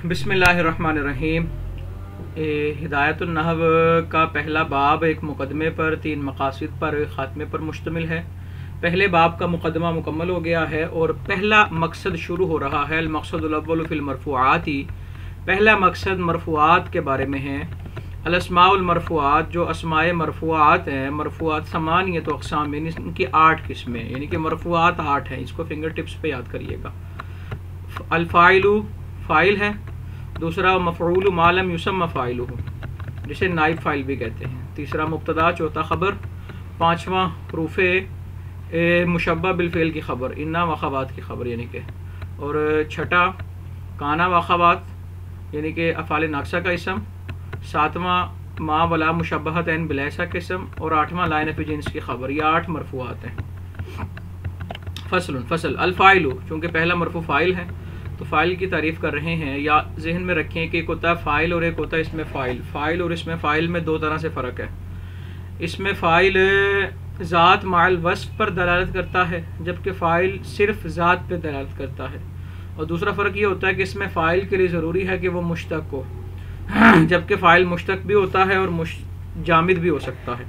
بسم اللہ الرحمن الرحیم۔ ہدایت النحو کا پہلا باب ایک مقدمے پر، 3 مقاصد پر، خاتمے پر مشتمل ہے۔ پہلے باب کا مقدمہ مکمل ہو گیا ہے اور پہلا مقصد شروع ہو رہا ہے۔ المقصد الاول فی المرفوعات، پہلا مقصد مرفوعات کے بارے میں ہے۔ الاسماء المرفوعات، جو اسماء مرفوعات ہیں، مرفوعات ثمانیۃ اقسام، یعنی ان کی 8 قسمیں، یعنی کہ مرفوعات 8 ہیں۔ اس کو فنگر ٹپس پہ یاد کریے گا۔ الفاعل، فاعل ہے۔ دوسرا مفعول ما لم یسمى فاعلہ، جسے نائب فاعل بھی کہتے ہیں۔ تیسرا مبتدا، چوتھا خبر، پانچواں حروف مشبہ بالفعل کی خبر، انا و اخوات کی خبر یعنی کہ، اور چھٹا کانا و اخوات یعنی کہ افعال ناقصہ کا اسم، ساتواں ما ولا مشبہتین بلیسا کا اسم، اور آٹھواں لا نفی جنس کی خبر۔ یہ 8 مرفوعات ہیں۔ فصل الفاعل، چونکہ پہلا مرفوع فاعل ہے تو فاعل کی تعریف کر رہے ہیں۔ یا ذہن میں رکھیں کہ ایک ہوتا ہے فاعل اور ایک ہوتا ہے اسم فاعل۔ فاعل اور اسم فاعل میں 2 طرح سے فرق ہے۔ اسم فاعل ذات مع الوصف پر دلالت کرتا ہے، جبکہ فاعل صرف ذات پہ دلالت کرتا ہے۔ اور دوسرا فرق یہ ہوتا ہے کہ اسم فاعل کے لیے ضروری ہے کہ وہ مشتق ہو، جبکہ فاعل مشتق بھی ہوتا ہے اور جامد بھی ہو سکتا ہے۔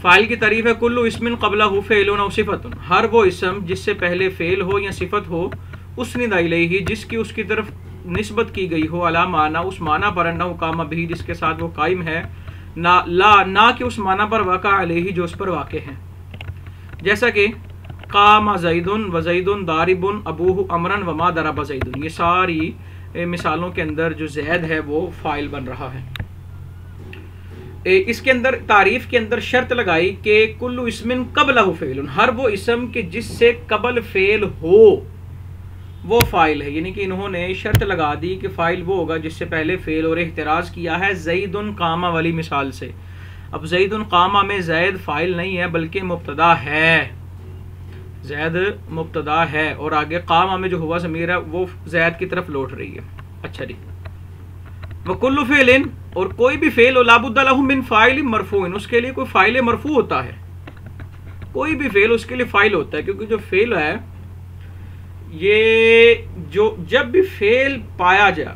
فاعل کی تعریف ہے کل اسم قبلہ فعل او صفت، ہر وہ اسم جس سے پہلے فعل ہو یا صفت ہو، اسند الیہ، جس کی اس کی طرف نسبت کی گئی ہو، علی معنی، اس معنی پر، انہ قام بہ، جس کے ساتھ وہ قائم ہے، نہ کہ اس معنی پر واقع علیہ جو اس پر واقع ہے۔ جیسا کہ قام زید و زید ضارب ابوہ امرا وما ضرب زید، یہ ساری مثالوں کے اندر جو زید ہے وہ فاعل بن رہا ہے۔ اس کے اندر تعریف کے اندر شرط لگائی کہ کل اسم قبلہ فعل، ہر وہ اسم کہ جس سے قبل فعل ہو وہ فاعل ہے، یعنی کہ انہوں نے شرط لگا دی کہ فاعل وہ ہوگا جس سے پہلے فعل، اور احتراز کیا ہے زید قامہ والی مثال سے۔ اب زید قامہ میں زید فاعل نہیں ہے بلکہ مبتدا ہے، زید مبتدا ہے، اور آگے قامہ میں جو ہوا ضمیر ہے وہ زید کی طرف لوٹ رہی ہے۔ اچھا جی، وکل فعل، اور کوئی بھی فعل لا بد لہ من فاعل مرفوع، اس کے لیے کوئی فاعل مرفوع ہوتا ہے، کوئی بھی فعل اس کے لیے فاعل ہوتا ہے، کیونکہ جو فعل ہے یہ جب بھی فعل پایا جائے،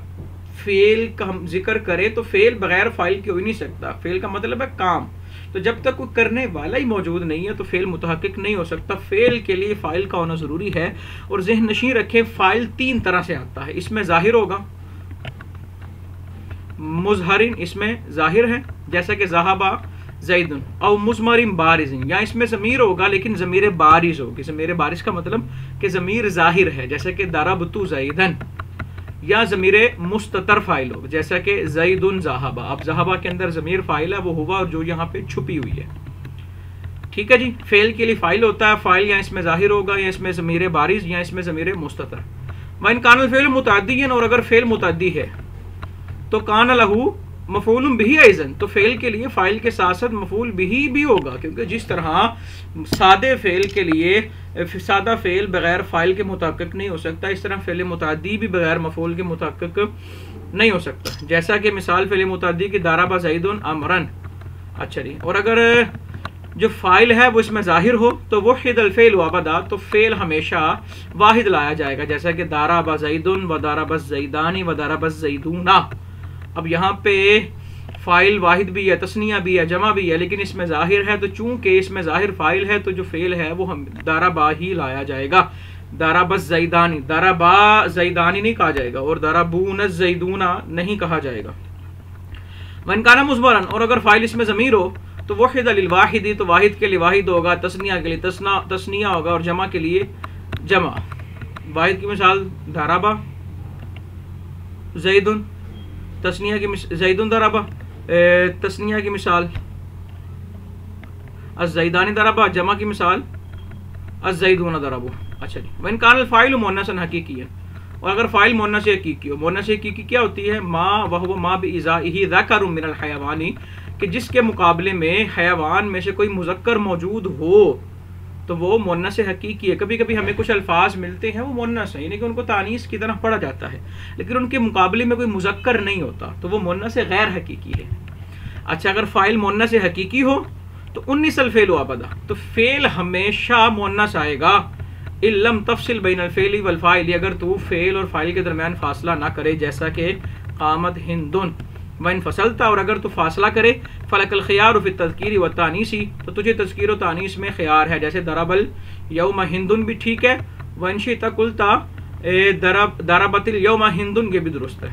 فعل کا ہم ذکر کریں تو فعل بغیر فاعل کے ہو ہی نہیں سکتا۔ فعل کا مطلب ہے کام، تو جب تک کوئی کرنے والا ہی موجود نہیں ہے تو فعل متحقق نہیں ہو سکتا۔ فعل کے لیے فاعل کا ہونا ضروری ہے، اور ذہن نشین رکھیں فاعل 3 طرح سے آتا ہے۔ اس میں ظاہر ہوگا، مظہرن اس میں ظاہر ہے جیسا کہ ذہبا زید، او مضمر بارز، یا اس میں ضمیر ہوگا لیکن ضمیر بارز ہوگی۔ ضمیر بارز کا مطلب کہ ضمیر ظاہر ہے جیسا کہ ضربت زیدن، یا ضمیر مستتر فاعل ہوگا جیسا کہ زید ذہبا۔ اب ذہبا کے اندر ضمیر فاعل ہے وہ ہوا، اور جو یہاں پہ چھپی ہوئی ہے۔ ٹھیک ہے جی، فعل کے لیے فاعل ہوتا ہے، فاعل یا اس میں ظاہر ہوگا یا اس میں ضمیر بارز یا اس میں ضمیر مستتر۔ وان کان الفعل متعدیا، اور اگر فعل متعدی ہے تو کان لہ مفعول بہ ایضاً، تو فعل کے لیے فاعل کے ساتھ ساتھ مفعول بہ بھی ہوگا، کیونکہ جس طرح سادے فعل کے لیے سادہ فعل بغیر فاعل کے متحقق نہیں ہو سکتا، اس طرح فعل متعدی بھی بغیر مفعول کے متحقق نہیں ہو سکتا۔ جیسا کہ مثال فعل متعدی کی ضرب زید امرا۔ اچھا جی، اور اگر جو فاعل ہے وہ اس میں ظاہر ہو تو وحد الفعل ابدا، تو فعل ہمیشہ واحد لایا جائے گا، جیسا کہ ضرب زید و ضرب الزیدان و ضرب الزیدون۔ اب یہاں پہ فاعل واحد بھی ہے، تثنیہ بھی ہے، جمع بھی ہے، لیکن اس میں ظاہر ہے، تو چونکہ اس میں ظاہر فاعل ہے تو جو فعل ہے وہ ہم ضربا ہی لایا جائے گا۔ ضرب الزیدان، ضربا زیدانی نہیں کہا جائے گا، اور ضربون الزیدون نہیں کہا جائے گا۔ وان کان مضمرا، اور اگر فاعل اس میں ضمیر ہو تو وحد للواحد، تو واحد کے لیے واحد ہوگا، تثنیہ کے لیے تثنیہ ہوگا، اور جمع کے لیے جمع۔ واحد کی مثال ضربا زید، تثنیہ کی زید ضرب، تثنیہ کی مثال الزیدان ضرب، جمع کی مثال الزیدون ضرب۔ اچھا جی، وان کان الفاعل مؤنثا حقیقی، اور اگر فاعل مؤنث حقیقی ہو، مؤنث حقیقی کیا ہوتی ہے؟ ما وهو ما بإزائه ذکر من الحیوان، کہ جس کے مقابلے میں حیوان میں سے کوئی مذکر موجود ہو تو وہ مؤنث حقیقی ہے۔ کبھی کبھی ہمیں کچھ الفاظ ملتے ہیں وہ مؤنث ہیں، یعنی کہ ان کو تانیث کی طرح پڑھا جاتا ہے، لیکن ان کے مقابلے میں کوئی مذکر نہیں ہوتا تو وہ مؤنث غیر حقیقی ہے۔ اچھا، اگر فاعل مؤنث حقیقی ہو تو 19 الفعل ابدا، تو فعل ہمیشہ مؤنث آئے گا، لم تفصل بین الفعل والفاعل، اگر تو فعل اور فاعل کے درمیان فاصلہ نہ کرے، جیسا کہ قامت ہندن، وَإِن فصلتا، اور اگر تو فاصلہ کرے، فلک الخیار فی التذکیر والتانیث، تو تجھے تذکیر و تانیث میں خیار ہے، جیسے ضرب الیوم ہندن بھی ٹھیک ہے، وَإِن شئت قلتا ضربت الیوم ہندن، یہ بھی درست ہے۔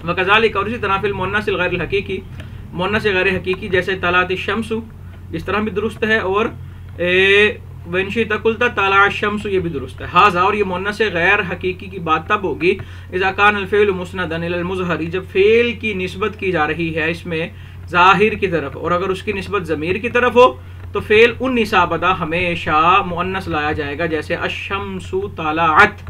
وکذالک، اور اسی طرح فی المؤنث الغیر الحقیقی، مؤنث غیر حقیقی جیسے طلعت الشمس، اس طرح بھی درست ہے، اور وَإِن شئت قلتا طلع الشمس، یہ بھی درست ہے۔ ھذا، اور یہ مؤنث غیر حقیقی کی بات تب ہوگی اذا کان الفعل مسندا الی المظہر، جب فعل کی نسبت کی جا رہی ہے اس میں ظاہر کی طرف، اور اگر اس کی نسبت ضمیر کی طرف ہو تو فعل ان نسابدہ ہمیشہ مؤنث لایا جائے گا، جیسے الشمس طلعت۔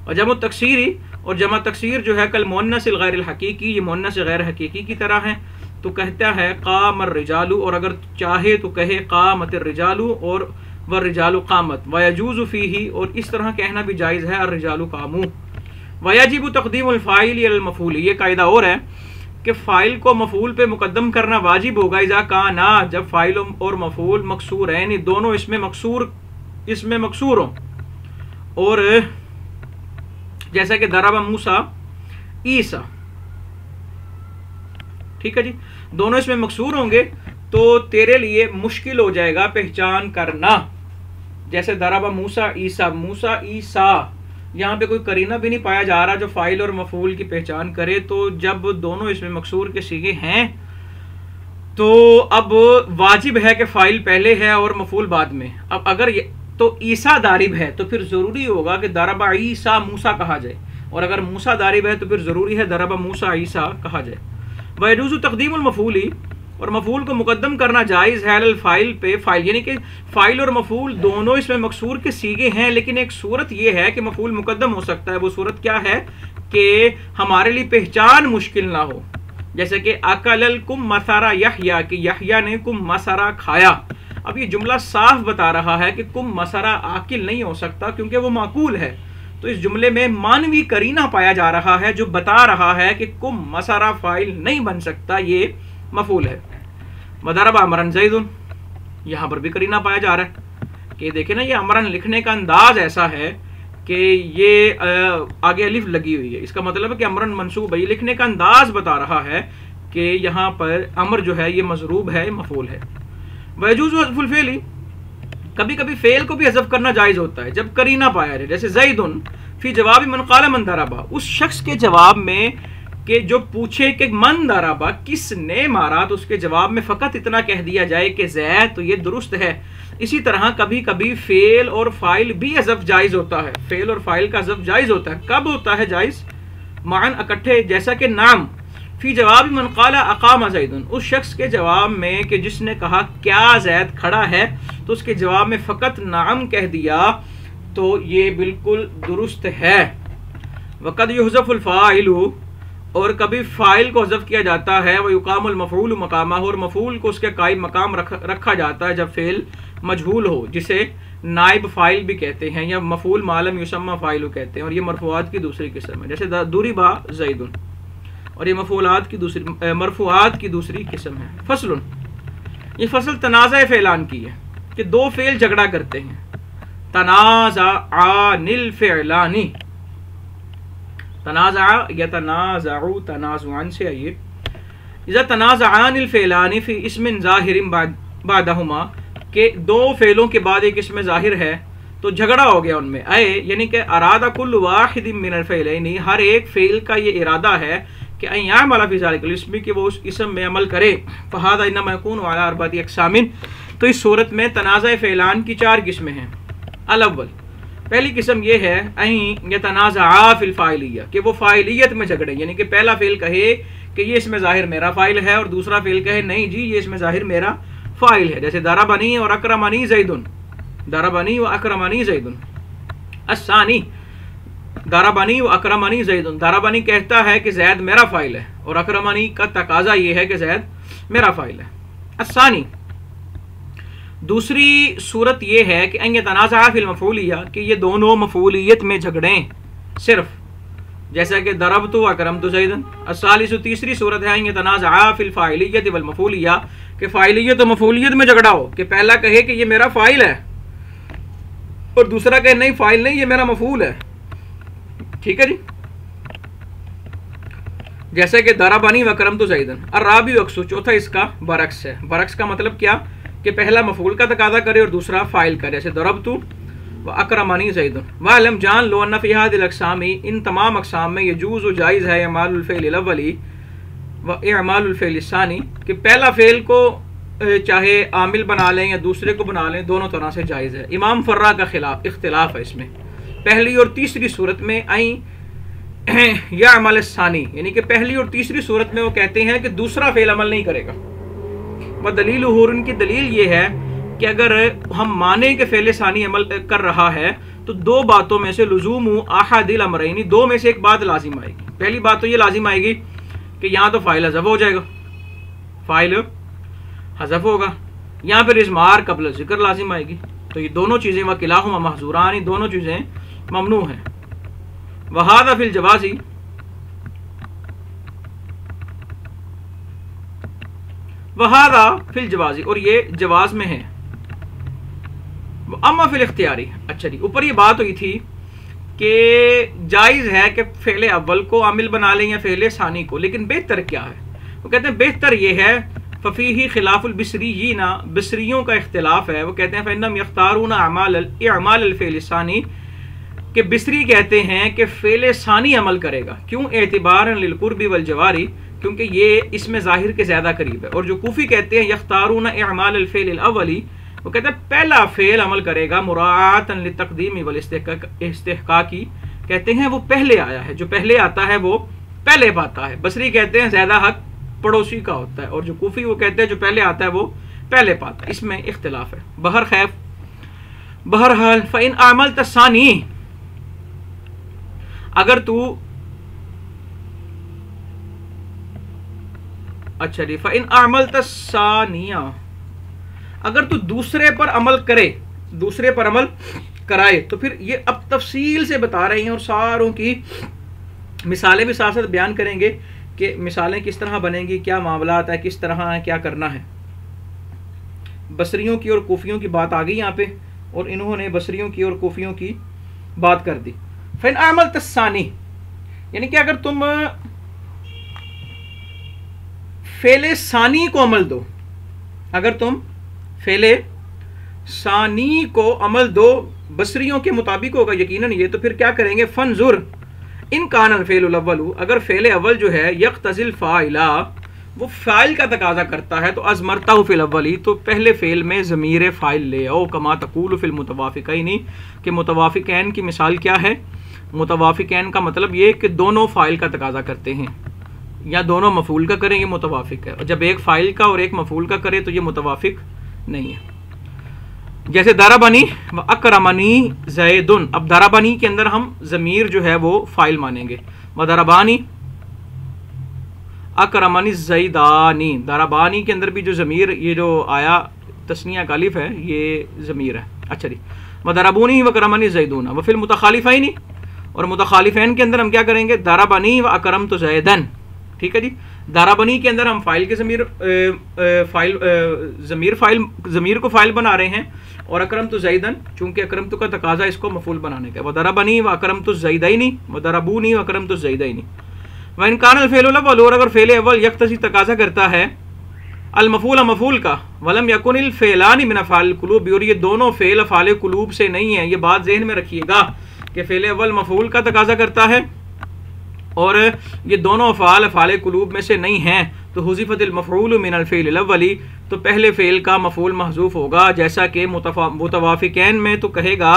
اور جمع تکسیری، اور جمع تکسیر جو ہے کل مؤنث الغیر الحقیقی، یہ مؤنث غیر حقیقی کی طرح ہے، تو کہتا ہے قام الرجال، اور اگر چاہے تو کہے قامت الرجال اور والرجال قامت، ویجوز فیہ، اور اس طرح کہنا بھی جائز ہے الرجال قاموا، ویجب تقدیم الفاعل علی المفعول، یہ قاعدہ اور ہے کہ فاعل کو مفعول پہ مقدم کرنا واجب ہوگا اذا کانا، جب فاعل اور مفعول مکسورین، دونوں اس میں مکسور ہوں، اور جیسا کہ ضرب موسیٰ عیسیٰ، ٹھیک ہے جی، دونوں اس میں مکسور ہوں گے تو تیرے لیے مشکل ہو جائے گا پہچان کرنا، جیسے ضرب موسیٰ عیسیٰ، موسیٰ عیسیٰ، یہاں پہ کوئی قرینہ بھی نہیں پایا جا رہا جو فاعل اور مفعول کی پہچان کرے، تو جب دونوں اس میں مکسور کے صیغے ہیں تو اب واجب ہے کہ فاعل پہلے ہے اور مفعول بعد میں۔ اب اگر تو عیسیٰ ضارب ہے تو پھر ضروری ہوگا کہ ضرب عیسیٰ موسیٰ کہا جائے، اور اگر موسیٰ ضارب ہے تو پھر ضروری ہے ضرب موسیٰ عیسیٰ کہا جائے۔ وَيَجُوزُ تقدیم المفعول، اور مفعول کو مقدم کرنا جائز ہے الفاعل پہ، فاعل یعنی کہ فاعل اور مفعول دونوں اس میں مکسور کے صیغے ہیں، لیکن ایک صورت یہ ہے کہ مفعول مقدم ہو سکتا ہے، وہ صورت کیا ہے کہ ہمارے لیے پہچان مشکل نہ ہو، جیسے کہ اکل الکم مسرا یحییٰ، کہ یحییٰ نے کم مسرا کھایا۔ اب یہ جملہ صاف بتا رہا ہے کہ کم مسرا عاقل نہیں ہو سکتا کیونکہ وہ معقول ہے، تو اس جملے میں مانوی قرینہ پایا جا رہا ہے جو بتا رہا ہے کہ کم مسرا فاعل نہیں بن سکتا، یہ مفعول ہے۔ وضرب امرن زید، یہاں پر بھی قرینہ پایا جا رہا ہے کہ دیکھیں نا، یہ امرن لکھنے کا انداز ایسا ہے کہ یہ آگے الف لگی ہوئی ہے، اس کا مطلب ہے کہ امرن منصوب ہے، یہ لکھنے کا انداز بتا رہا ہے کہ یہاں پر امر جو ہے یہ مضروب ہے، مفعول ہے۔ ویجوز حذف الفعل، کبھی کبھی فعل کو بھی حذف کرنا جائز ہوتا ہے جب قرینہ پایا جائے، جیسے زید فی جواب من قال من ضربہ، اس شخص کے جواب میں کہ جو پوچھے کہ من ضربہ، کس نے مارا، تو اس کے جواب میں فقط اتنا کہہ دیا جائے کہ زید، تو یہ درست ہے۔ اسی طرح کبھی کبھی فعل اور فاعل بھی حذف جائز ہوتا ہے، فعل اور فاعل کا حذف جائز ہوتا ہے، کب ہوتا ہے جائز؟ معاً اکٹھے، جیسا کہ نام فی جواب من قال اقام زید، اس شخص کے جواب میں کہ جس نے کہا کیا زید کھڑا ہے، تو اس کے جواب میں فقط نعم کہہ دیا، تو یہ بالکل درست ہے۔ وقد یحذف الفاعل، اور کبھی فاعل کو حذف کیا جاتا ہے، ویقام المفعول مقامہ، اور مفعول کو اس کے قائم مقام رکھا جاتا ہے جب فعل مجہول ہو، جسے نائب فاعل بھی کہتے ہیں، یا مفعول ما لم یسمى فاعل کہتے ہیں، اور یہ مرفوعات کی دوسری قسم ہے، جیسے ضرب زید، اور یہ مرفوعات کی دوسری قسم ہے۔ فصل، یہ فصل تنازع فعلان کی ہے کہ دو فعل جھگڑا کرتے ہیں، تنازعان الفعلان، تنازع یتنازع تنازعان سے آئیے، اذا تنازعان الفعلان فی اسم ظاہر بعدہما، کہ دو فعلوں کے بعد ایک اسم ظاہر ہے تو جھگڑا ہو گیا ان میں، یعنی کہ ارادہ کل واحد من الفعلین، ہر ایک فعل کا یہ ارادہ ہے کہ ان یعمل فی ذلک الاسم، کہ وہ اس اسم میں عمل کرے، فہذا انما یکون علی اربعۃ اقسام، تو اس صورت میں تنازع فعلان کی 4 قسمیں ہیں۔ الاول، پہلی قسم یہ ہے ان یتنازعا فی الفاعلیہ، کہ وہ فاعلیت میں جھگڑے، یعنی کہ پہلا فعل کہے کہ یہ اسم ظاہر میرا فاعل ہے، اور دوسرا فعل کہے نہیں جی یہ اسم ظاہر میرا فاعل ہے، جیسے ضربنی اور اکرمنی زید، ضربنی و اکرمنی زید۔ الثانی، ضربنی و اکرمنی زید، ضربنی کہتا ہے کہ زید میرا فاعل ہے، اور اکرمنی کا تقاضا یہ ہے کہ زید میرا فاعل ہے۔ الثانی، دوسری صورت یہ ہے کہ ان یتنازع فی المفعولیہ، کہ یہ دونوں مفعولیت میں جھگڑیں صرف، جیسا کہ ضربت و اکرمت زیدا۔ الثالث، تیسری صورت ہے ان یتنازع فی الفاعلیہ والمفعولیہ، کہ فاعلیت و مفعولیت میں جھگڑا ہو، کہ پہلا کہے کہ یہ میرا فاعل ہے، اور دوسرا کہ نہیں فائل نہیں، یہ میرا مفعول ہے. ٹھیک ہے جی. جیسے کہ ضربنی واکرمت زیدن. الرابع عکس، چوتھا اس کا برعکس ہے. برعکس کا مطلب کیا کہ پہلا مفعول کا تقاضا کرے اور دوسرا فاعل کا. جیسے ضربت واکرمنی زید. وعلم جان لو ان فی هذه الاقسام، ان تمام اقسام میں یجوز و جائز ہے اعمال الفعل الاولی و اعمال الفعل الثانی، کہ پہلا فعل کو چاہے عامل بنا لیں یا دوسرے کو بنا لیں، دونوں طرح سے جائز ہے. امام فرا کا اختلاف ہے اس میں. پہلی اور تیسری صورت میں یا عمل الثانی، یعنی کہ پہلی اور تیسری صورت میں وہ کہتے ہیں کہ دوسرا فعل عمل نہیں کرے گا. ودلیل ان کی دلیل یہ ہے کہ اگر ہم مانیں کہ فعل ثانی عمل کر رہا ہے تو دو باتوں میں سے لزوم احد الامرین، دو میں سے ایک بات لازم آئے گی. پہلی بات تو یہ لازم آئے گی کہ یہاں تو فاعل حذف ہو جائے گا، فاعل حذف ہوگا. یہاں پہ اضمار قبل ذکر لازم آئے گی. تو یہ دونوں چیزیں وکلاہما محظوران، دونوں چیزیں ممنوع ہیں. وہذا فی الجواز، وہذا فی الجواز، اور یہ جواز میں ہے. اما فی الاختیاری، اچھا جی اوپر یہ بات ہوئی تھی کہ جائز ہے کہ فعل اول کو عامل بنا لیں یا فعل ثانی کو، لیکن بہتر کیا ہے؟ وہ کہتے ہیں بہتر یہ ہے ففیہ خلاف البصریین، بصریوں کا اختلاف ہے. وہ کہتے ہیں فإنہم یختارون اعمال الفعل الثانی، کہ بصری کہتے ہیں کہ فعل ثانی عمل کرے گا. کیوں؟ اعتبارا للقرب والجواری، کیونکہ یہ اس میں ظاہر کے زیادہ قریب ہے. اور جو کوفی کہتے ہیں یختارون اعمال الفعل الاولی، وہ کہتے ہیں پہلا فعل عمل کرے گا مراعاتا للتقدیم والاستحقاقی، کہتے ہیں وہ پہلے آیا ہے، جو پہلے آتا ہے وہ پہلے پاتا ہے. بصری کہتے ہیں زیادہ حق پڑوسی کا ہوتا ہے، اور جو کوفی وہ کہتے ہیں جو پہلے آتا ہے وہ پہلے پاتا ہے. اس میں اختلاف ہے. بہرحال فإن عملت الثانی، اگر تو اچھا جی فإن عملت الثانیہ، اگر تو دوسرے پر عمل کرے، دوسرے پر عمل کرائے، تو پھر یہ اب تفصیل سے بتا رہے ہیں اور ساروں کی مثالیں بھی ساتھ ساتھ بیان کریں گے کہ مثالیں کس طرح بنیں گی، کیا معاملات ہے، کس طرح ہے، کیا کرنا ہے. بصریوں کی اور کوفیوں کی بات آ گئی یہاں پہ، اور انہوں نے بصریوں کی اور کوفیوں کی بات کر دی. فإن عملت الثانی، یعنی کہ اگر تم فعل ثانی کو عمل دو، اگر تم فعل ثانی کو عمل دو، بصریوں کے مطابق ہوگا یقیناً یہ، تو پھر کیا کریں گے؟ فانظر ان کان الفعل الاول، اگر فعل اول جو ہے یقتضی الفاعل، وہ فاعل کا تقاضا کرتا ہے، تو ازمرتہ فی الاولی، تو پہلے فعل میں ضمیر فاعل لے آؤ. کما تقول فی المتوافقین، کہ متوافقین کی مثال کیا ہے؟ متوافقین کا مطلب یہ کہ دونوں فاعل کا تقاضا کرتے ہیں، یا دونوں مفعول کا کریں یہ متوافق ہے. اور جب ایک فاعل کا اور ایک مفعول کا کرے تو یہ متوافق نہیں ہے. جیسے ضربنی و اکرمنی زیدن، اب ضربنی کے اندر ہم ضمیر جو ہے وہ فاعل مانیں گے. و ضربانی اکرمنی زیدانی، ضربانی کے اندر بھی جو ضمیر یہ جو آیا تثنیہ کا الف ہے یہ ضمیر ہے. اچھا جی و ضربونی و اکرمنی زیدون. و فی المتخالفین، اور متخالفین کے اندر ہم کیا کریں گے؟ ضربنی و اکرمت زیدن. ٹھیک ہے جی. ضربنی کے اندر ہم فاعل کے ضمیر کو فاعل بنا رہے ہیں، اور اکرمت زیدن چونکہ اکرمت کا تقاضا اس کو مفعول بنانے کا. وضربنی واکرمت الزیدین وضربونی واکرمت الزیدین. وان کان الفعل الاول، اور اگر فعل اول یقتضی تقاضا کرتا ہے المفعول مفعول کا، ولم یکن الفعلان من افعال القلوب، اور یہ دونوں فعل افعال قلوب سے نہیں ہیں. یہ بات ذہن میں رکھیے گا کہ فعل اول مفعول کا تقاضا کرتا ہے اور یہ دونوں افعال قلوب میں سے نہیں ہیں، تو حذفت المفعول من الفعل الاولی، تو پہلے فعل کا مفعول محذوف ہوگا. جیسا کہ متوافقین میں تو کہے گا،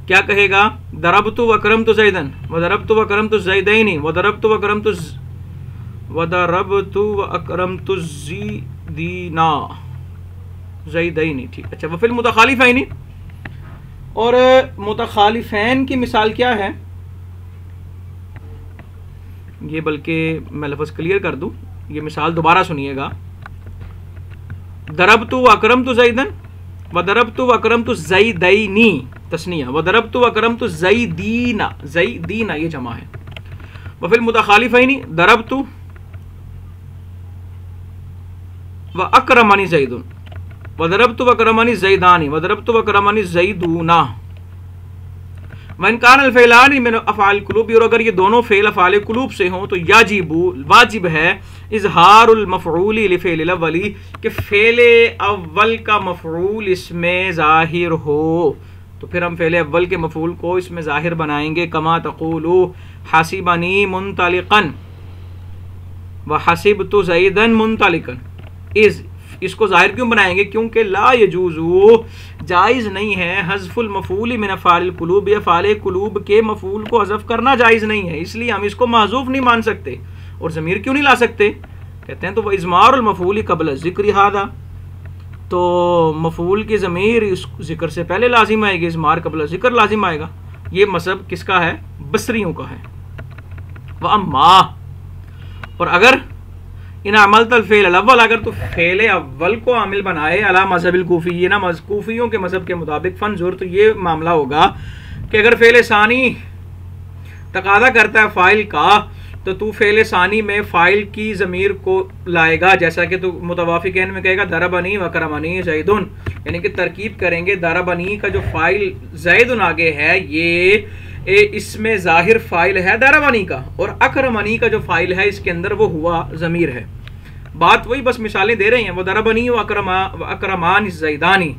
کیا کہے گا؟ ضربت واکرمت زیدن وضربت واکرمت الزیدین وضربت واکرمت الزیدین زیدین. ٹھیک. اچھا وفی المتخالفین، اور متخالفین کی مثال کیا ہے؟ یہ بلکہ میں لفظ کلیئر کر دوں، یہ مثال دوبارہ سنیے گا. ضربت واکرمت زیدن وضربت واکرمت الزیدین تثنیہ وضربت واکرمت الزیدین، زیدین یہ جمع ہے. وفی المتخالفین ضربت واکرمنی زیدن وضربت واکرمنی زیدان وضربت واکرمنی زیدون. وَإِنْ كَانَ الْفِعْلَانِ مِنْ أَفْعَالِ الْقُلُوبِ، اور اگر یہ دونوں فعل افعال قلوب سے ہوں تو یجب واجب ہے اظہار المفعول لفعل الاول، کہ فعل اول کا مفعول اس میں ظاہر ہو، تو پھر ہم فعل اول کے مفعول کو اس میں ظاہر بنائیں گے. کما تقول حسبنی منطلقا وحسبت زیدا منطلقا، اس کو ظاہر کیوں بنائیں گے؟ کیونکہ لا یجوز، جائز نہیں ہے حذف المفعول من افعال القلوب، افعال قلوب کے مفعول کو حذف کرنا جائز نہیں ہے، اس لیے ہم اس کو محذوف نہیں مان سکتے. اور ضمیر کیوں نہیں لا سکتے؟ کہتے ہیں تو اضمار المفعول قبل الذکر ھذا، تو مفعول کی ضمیر اس ذکر سے پہلے لازم آئے گی، اضمار قبل ذکر لازم آئے گا. یہ مذہب کس کا ہے؟ بصریوں کا ہے. وَأَمَّا، اور اگر ان عملت الفعل الاول، اگر تو فعل اول کو عامل بنائے علی مذہب الکوفیین، کوفیوں کے مذہب کے مطابق، فنظر، تو یہ معاملہ ہوگا کہ اگر فعل ثانی تقاضا کرتا ہے فاعل کا، تو فعل ثانی میں فاعل کی ضمیر کو لائے گا، جیسا کہ تو متوافقین میں کہے گا ضربنی وکرمنی زید، یعنی کہ ترکیب کریں گے. ضربنی کا جو فاعل زید آگے ہے یہ اس میں ظاہر فاعل ہے ضربنی کا، اور اکرمنی کا جو فاعل ہے اس کے اندر وہ ہوا ضمیر ہے. بات وہی، بس مثالیں دے رہے ہیں. وضربنی واکرمان الزیدانی،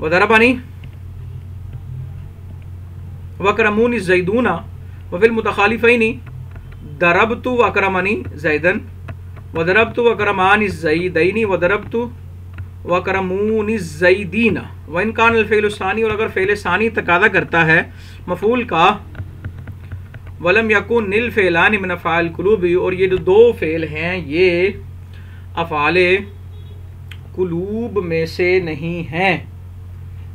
وضربنی واکرمون الزیدون، وفی المتخالفین ضربت واکرمنی زیدن، وضربت واکرمان الزیدین، وضربت واکرمون الزیدین. وان کان الفعل الثانی، اور اگر فعل ثانی تقاضا کرتا ہے مفعول کا، ولم یکن الفعلان من افعال القلوب، اور یہ جو دو فعل ہیں یہ افعال قلوب میں سے نہیں ہیں،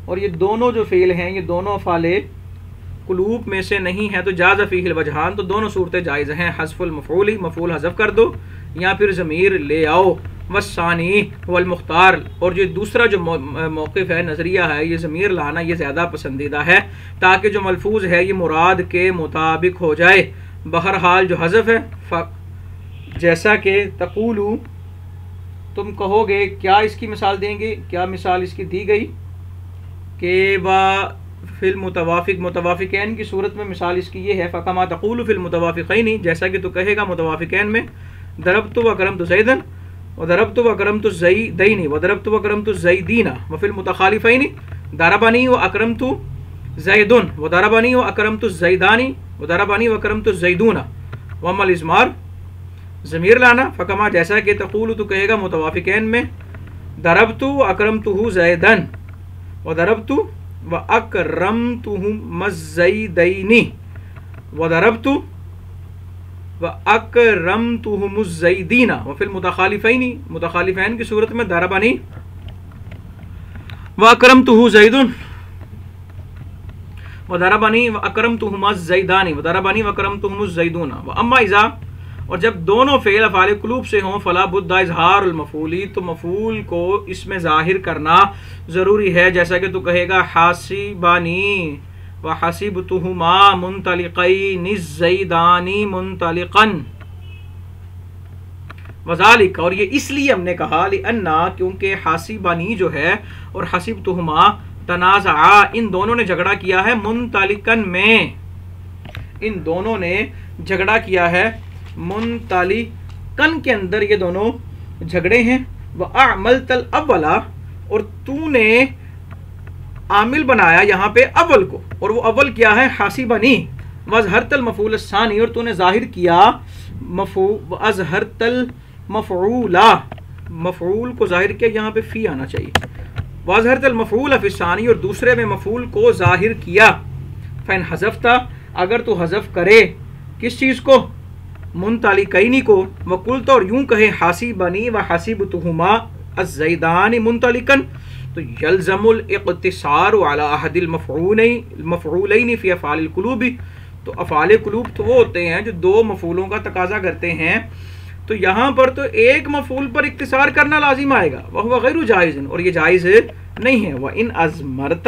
اور یہ دونوں جو فعل ہیں یہ دونوں افعال قلوب میں سے نہیں ہیں، تو جاز فیہ الوجہان، تو دونوں صورتیں جائز ہیں. حذف المفعول، مفعول حذف کر دو، یا پھر ضمیر لے آؤ. والثانی والمختار، اور جو دوسرا جو موقف ہے، نظریہ ہے، یہ ضمیر لانا یہ زیادہ پسندیدہ ہے، تاکہ جو ملفوظ ہے یہ مراد کے مطابق ہو جائے. بہرحال جو حذف ہے، جیسا کہ تقولو، تم کہو گے، کیا اس کی مثال دیں گے؟ کیا مثال اس کی دی گئی کہ فی المتوافق، متوافقین کی صورت میں مثال اس کی یہ ہے، فکما تقول فی المتوافقین، جیسا کہ تو کہے گا متوافقین میں، ضربت وکرمت زیدن، وضربت وکرمت الزیدین، وضربت وکرمت الزیدین. وفی المتخالفین ضربنی واکرمت زیدن، وضربنی واکرمت الزیدانی، وضربنی واکرمت الزیدون. واما الاضمار، ضمیر لانا، فکما جیسا کہ تقول تو کہے گا متوافقین میں، ضربت واکرمتہ زیدن، وضربت وَأَكْرَمْتُهُمَ الزَّيْدَيْنِ، وَضَرَبْتُ وَأَكْرَمْتُهُمُ الزَّيْدِينَ. وفي المتخالفين، متخالفین کی صورت میں ضربنی وَأَكْرَمْتُهُ زَيْدٌ، وَضَرَبني وَأَكْرَمْتُهُمَا الزَّيْدَانِ، وَضَرَبني وَأَكْرَمْتُهُمُ الزَّيْدُونَ. وَأَمَّا إِذَا، اور جب دونوں فعل افعال قلوب سے ہوں، فلا بد اظہار المفعول، تو مفعول کو اس میں ظاہر کرنا ضروری ہے، جیسا کہ تو کہے گا حاسبانی وحسبتہما منطلقین الزیدان منطلقا. وذالک، اور یہ اس لیے ہم نے کہا لأنہ، کیونکہ حاسبانی جو ہے اور حسبتہما تنازعا، ان دونوں نے جھگڑا کیا ہے، منطلقن میں، ان دونوں نے جھگڑا کیا ہے منطلقن کے اندر، یہ دونوں جھگڑے ہیں. وَأَعْمَلْتَ الْأَوَّلَ، اور تو نے عامل بنایا یہاں پہ اول کو، اور وہ اول کیا ہے؟ حاسبنی. وَأَظْهَرْتَ الْمَفْعُولَ الثَّانِي، اور تو نے ظاہر کیا وَأَظْهَرْتَ الْمَفْعُولَ، مفعول کو ظاہر کیا، یہاں پہ فی آنا چاہیے. وَأَظْهَرْتَ الْمَفْعُولَ فِي الثَّانِي، اور دوسرے میں مفعول کو ظاہر کیا. فَإِنْ حَذَفْتَ، اگر تو حذف کرے کس چیز کو؟ منطلقین کو. وقلت، اور یوں کہے حاسبنی وحسبتہما الزیدان منطلقا، تو یلزم الاقتصار علی احد المفعولین فی افعال القلوب، تو افعال قلوب تو وہ ہوتے ہیں جو دو مفعولوں کا تقاضا کرتے ہیں، تو یہاں پر تو ایک مفعول پر اقتصار کرنا لازم آئے گا، وہو غیر جائز، اور یہ جائز نہیں ہے. وَإِنْ أَزْمَرْتَ،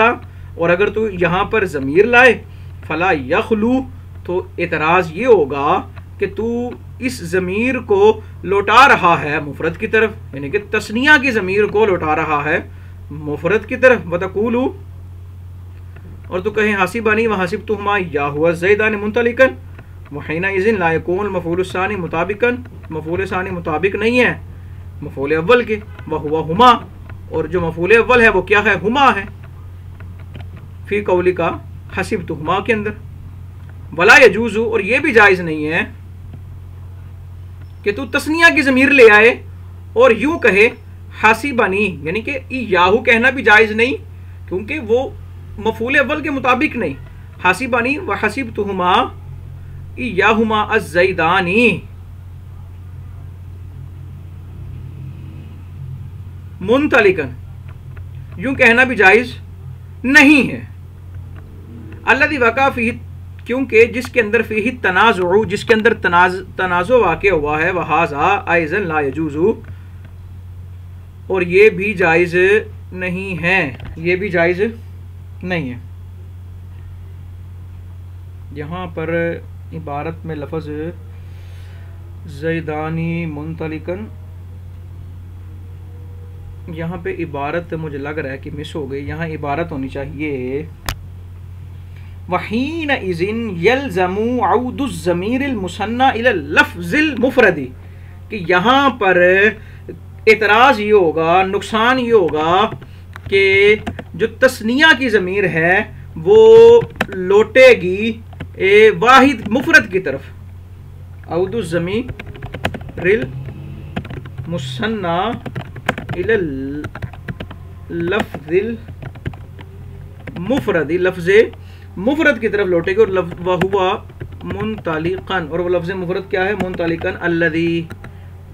اور اگر تو یہاں پر ضمیر لائے، فلا یخلو، تو اعتراض یہ ہوگا کہ تو اس ضمیر کو لوٹا رہا ہے مفرد کی طرف، یعنی کہ تثنیہ کی ضمیر کو لوٹا رہا ہے مفرد کی طرف. وتقول، اور تو کہیں حاسبانی و حاسبتہما ایاہ الزیدان منطلقا وحینئذ لا یکون المفعول الثانی مطابقا، مفعول ثانی مطابق نہیں ہے مفعول اول کے، وہو ہما، اور جو مفعول اول ہے وہ کیا ہے؟ ہما ہے، فی قولک حسبتہما کے اندر. ولا یجوز، اور یہ بھی جائز نہیں ہے کہ تو تثنیہ کی ضمیر لے آئے اور یوں کہے حاسبانی، یعنی کہ یاہو کہنا بھی جائز نہیں کیونکہ وہ مفعول اول کے مطابق نہیں. حاسبانی و حسبتہما ایاہما الزیدانی، منطلقا، یوں کہنا بھی جائز نہیں ہے. الذی وقع فیہ، کیونکہ جس کے اندر فیہ تنازع، جس کے اندر تنازع واقع ہوا ہے، وہذا ایضا لا یجوز، اور یہ بھی جائز نہیں ہے، یہ بھی جائز نہیں ہے. یہاں پر عبارت میں لفظ زیدانی منطلقاً، یہاں پہ عبارت مجھے لگ رہا ہے کہ مس ہو گئی. یہاں عبارت ہونی چاہیے وحینئذ یلزم عود الضمیر المثنی الی اللفظ المفرد، کہ یہاں پر اعتراض یہ ہوگا، نقصان یہ ہوگا کہ جو تثنیہ کی ضمیر ہے وہ لوٹے گی واحد مفرد کی طرف. عود الضمیر المثنی الی اللفظ المفرد، لفظ مفرد کی طرف لوٹے گی. اور وہوا منطلقاً، اور وہ لفظ مفرد کیا ہے؟ منطلقاً الذی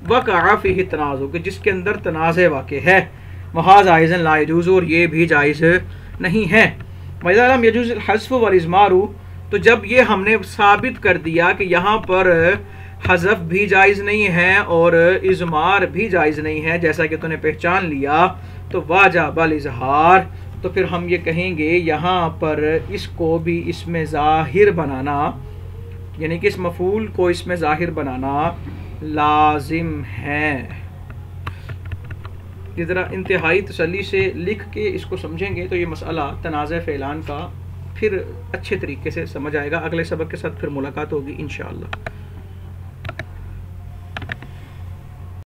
وقع فیہ التنازع، کہ جس کے اندر تنازع واقع ہے. وہذا ایضا لا یجوز، اور یہ بھی جائز نہیں ہے. وَإِذَا لَمْ يَجُوزِ الْحَذْفُ وَالْإِضْمَارُ، تو جب یہ ہم نے ثابت کر دیا کہ یہاں پر حذف بھی جائز نہیں ہے اور اضمار بھی جائز نہیں ہے، جیسا کہ تو نے پہچان لیا، تو واجب الاظہار، تو پھر ہم یہ کہیں گے یہاں پر اس کو بھی اس میں ظاہر بنانا، یعنی کہ اس مفعول کو اس میں ظاہر بنانا لازم ہے. اس طرح انتہائی تسلی سے لکھ کے اس کو سمجھیں گے تو یہ مسئلہ تنازع فعلان کا پھر اچھے طریقے سے سمجھ آئے گا. اگلے سبق کے ساتھ پھر ملاقات ہوگی انشاءاللہ.